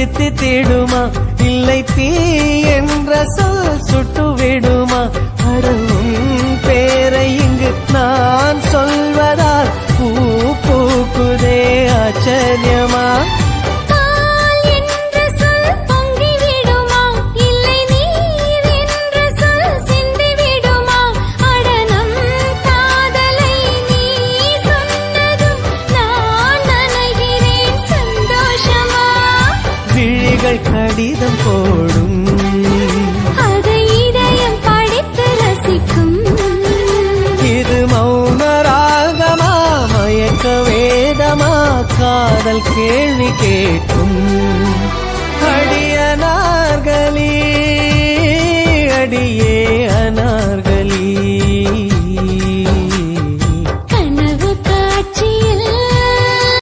தித்தித்திடுமா இல்லை தீ என்ற சொல் சுட்டுவிடுமா அடவும் பேரை இங்கு நான் சொல்வதால் பூ பூக்குதே ஆச்சரியமா கடிதம் போடும் அதை இதயம் படித்து ரசிக்கும் இது மௌன ராகமா மயக்க வேதமா காதல் கேள்வி கேட்கும் அடியே அனார்களி